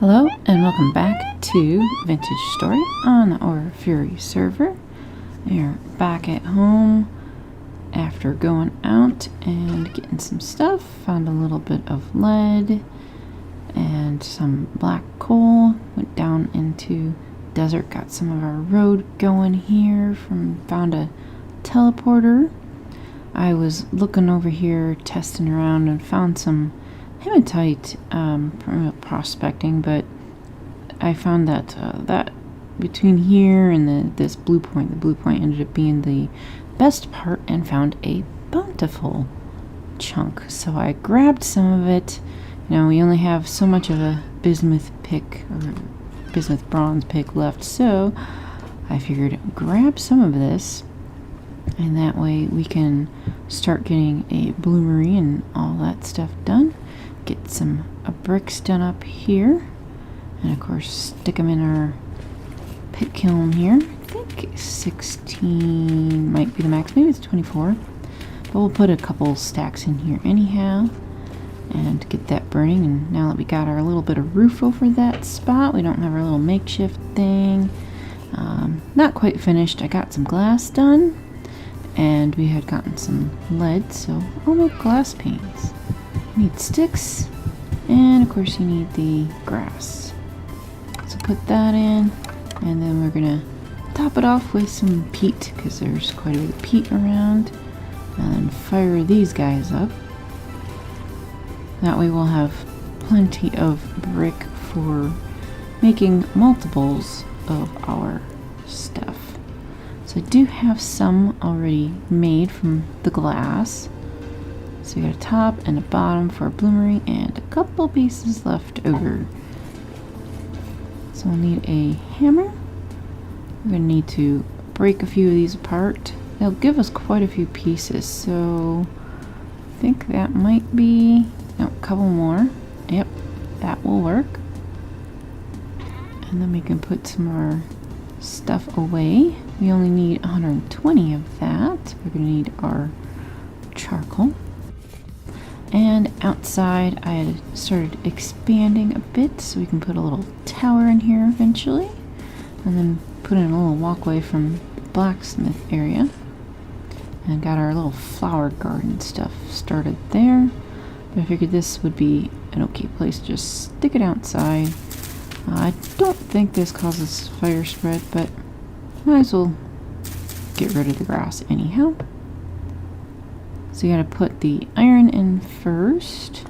Hello and welcome back to Vintage Story on the Aura Fury server. We're back at home after going out and getting some stuff. Found a little bit of lead and some black coal. Went down into desert, got some of our road going here. Found a teleporter. I was looking over here, testing around, and found some hematite prospecting, but I found that that between here and this blue point, the blue point ended up being the best part, and found a bountiful chunk. So I grabbed some of it. You know, we only have so much of a bismuth pick or bismuth bronze pick left, so I figured grab some of this, and that way we can start getting a bloomery and all that stuff done. Get some bricks done up here, and of course stick them in our pit kiln here. I think 16 might be the max, maybe it's 24, but we'll put a couple stacks in here anyhow and get that burning. And now that we got our little bit of roof over that spot, we don't have our little makeshift thing. Not quite finished. I got some glass done, and we had gotten some lead, so I'll make glass panes. You need sticks, and of course you need the grass. So put that in, and then we're gonna top it off with some peat, because there's quite a bit of peat around, and then fire these guys up. That way we'll have plenty of brick for making multiples of our stuff. So I do have some already made from the glass. So we got a top and a bottom for a bloomery, and a couple pieces left over. So we'll need a hammer. We're going to need to break a few of these apart. They'll give us quite a few pieces, so I think that might be a couple more. Yep, that will work. And then we can put some of our stuff away. We only need 120 of that. We're going to need our charcoal. And outside I had started expanding a bit, so we can put a little tower in here eventually, and then put in a little walkway from the blacksmith area, and got our little flower garden stuff started there. But I figured this would be an okay place to just stick it outside. I don't think this causes fire spread, but might as well get rid of the grass anyhow. So you gotta put the iron in first.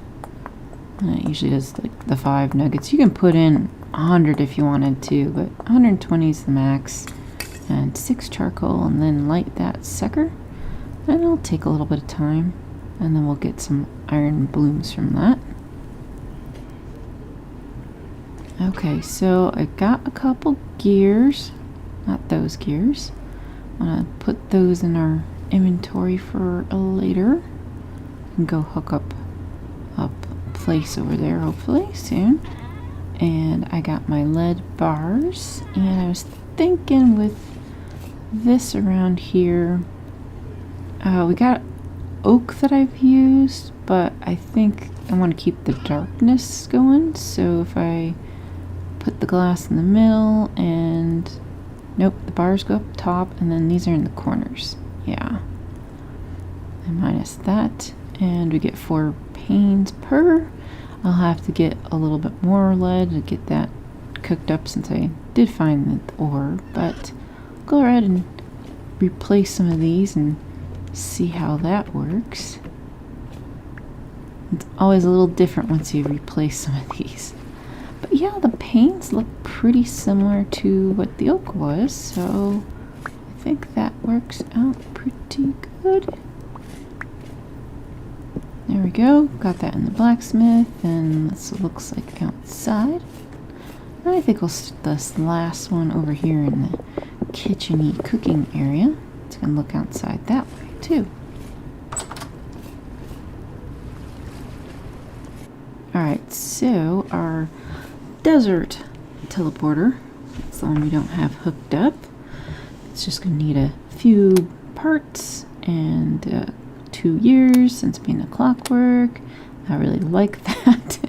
And it usually does like the 5 nuggets. You can put in 100 if you wanted to, but 120 is the max. And 6 charcoal, and then light that sucker. And it'll take a little bit of time, and then we'll get some iron blooms from that. Okay, so I got a couple gears. Not those gears. I'm gonna put those in our inventory for later. And go hook up a place over there hopefully soon. And I got my lead bars, and I was thinking with this around here, we got oak that I've used, but I think I want to keep the darkness going, so if I put the glass in the middle, and nope, the bars go up top, and then these are in the corners. Yeah. And minus that, and we get 4 panes per. I'll have to get a little bit more lead to get that cooked up, since I did find the ore, but I'll go ahead and replace some of these and see how that works. It's always a little different once you replace some of these. But yeah, the panes look pretty similar to what the oak was, so I think that works out pretty good. There we go, got that in the blacksmith, and this looks like outside. And I think we'll stick this last one over here in the kitchen-y cooking area. It's gonna look outside that way too. Alright, so our desert teleporter, that's the one we don't have hooked up. It's just gonna need a few parts and 2 years since being a clockwork. I really like that.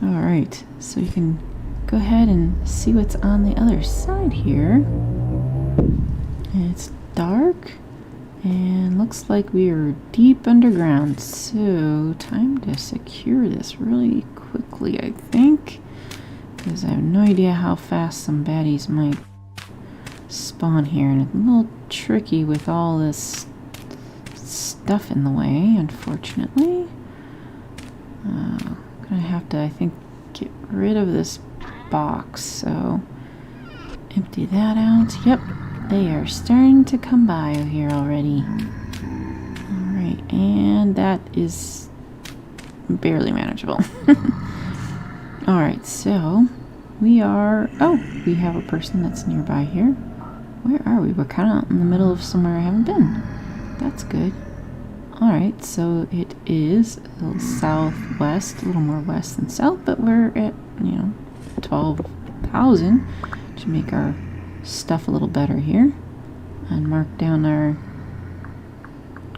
Alright, so you can go ahead and see what's on the other side here. It's dark and looks like we are deep underground, so time to secure this really quickly, I think, because I have no idea how fast some baddies might spawn here, and it's a little tricky with all this stuff in the way, unfortunately. I'm gonna have to, I think, get rid of this box, so empty that out. Yep, they are starting to come by here already. Alright, and that is barely manageable. Alright, so we are, we have a person that's nearby here. Where are we? We're kind of out in the middle of somewhere I haven't been. That's good. Alright, so it is a little southwest, a little more west than south, but we're at, 12,000 to make our stuff a little better here. And mark down our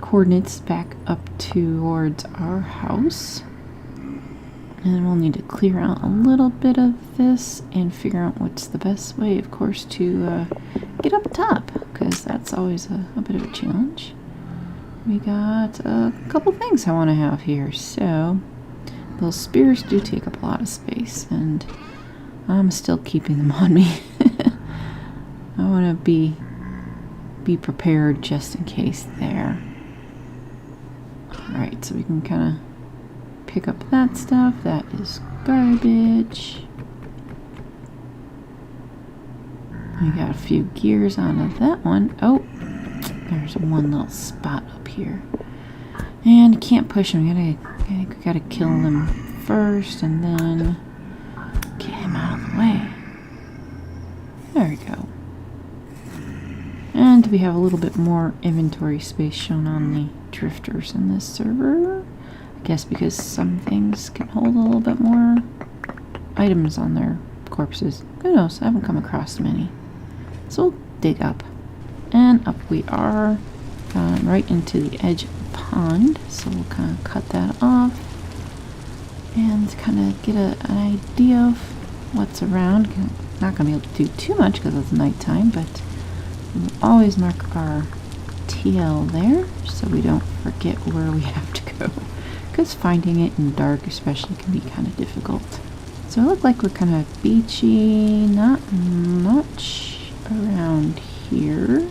coordinates back up towards our house. And then we'll need to clear out a little bit of this and figure out what's the best way, of course, to get up top, because that's always a bit of a challenge. We got a couple things I want to have here. So those spears do take up a lot of space, and I'm still keeping them on me. I want to be prepared just in case there. Alright, so we can kind of pick up that stuff. That is garbage. We got a few gears onto that one. Oh, there's one little spot up here. And can't push him. Gotta kill him first and then get him out of the way. There we go. And we have a little bit more inventory space shown on the drifters in this server. I guess because some things can hold a little bit more items on their corpses. Who knows? I haven't come across many. So we'll dig up. And up we are, right into the edge of the pond. So we'll kind of cut that off and kind of get an idea of what's around. Not going to be able to do too much because it's nighttime, but we'll always mark our TL there so we don't forget where we have to go. Because finding it in dark especially can be kind of difficult. So it looks like we're kind of beachy, not much around here.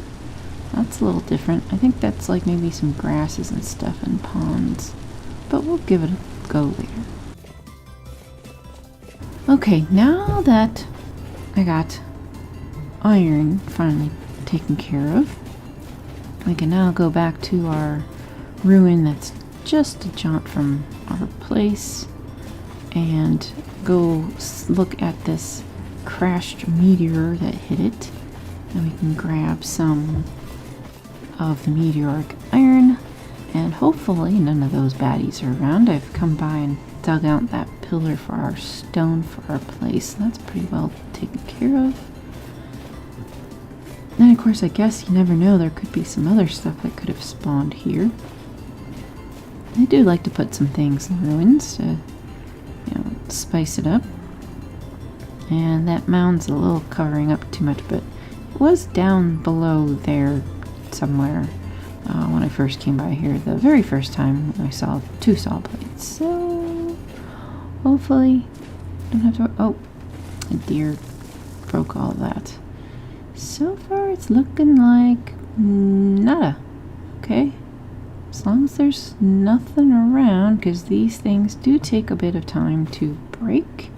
That's a little different. I think that's like maybe some grasses and stuff and ponds. But we'll give it a go later. Okay, now that I got iron finally taken care of, we can now go back to our ruin that's just a jaunt from our place and go look at this crashed meteor that hit it. And we can grab some of the meteoric iron, and hopefully none of those baddies are around. I've come by and dug out that pillar for our stone for our place. That's pretty well taken care of. And of course, I guess you never know, there could be some other stuff that could have spawned here. I do like to put some things in ruins to, spice it up. And that mound's a little covering up too much, but it was down below there somewhere when I first came by here the very first time I saw 2 saw plates. So hopefully I don't have to. Oh, a deer broke all of that. So far it's looking like nada. Okay, as long as there's nothing around, because these things do take a bit of time to break,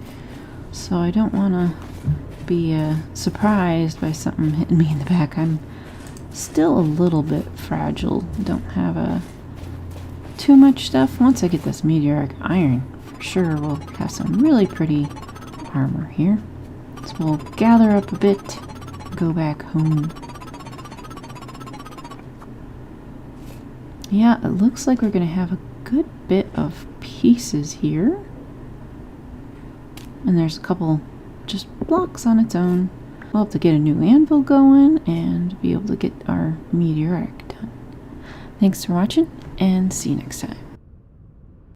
so I don't want to be surprised by something hitting me in the back. I'm still a little bit fragile. Don't have too much stuff. Once I get this meteoric iron, for sure we'll have some really pretty armor here. So we'll gather up a bit, go back home. Yeah, it looks like we're going to have a good bit of pieces here. And there's a couple just blocks on its own. We'll have to get a new anvil going and be able to get our meteoric done. Thanks for watching, and see you next time.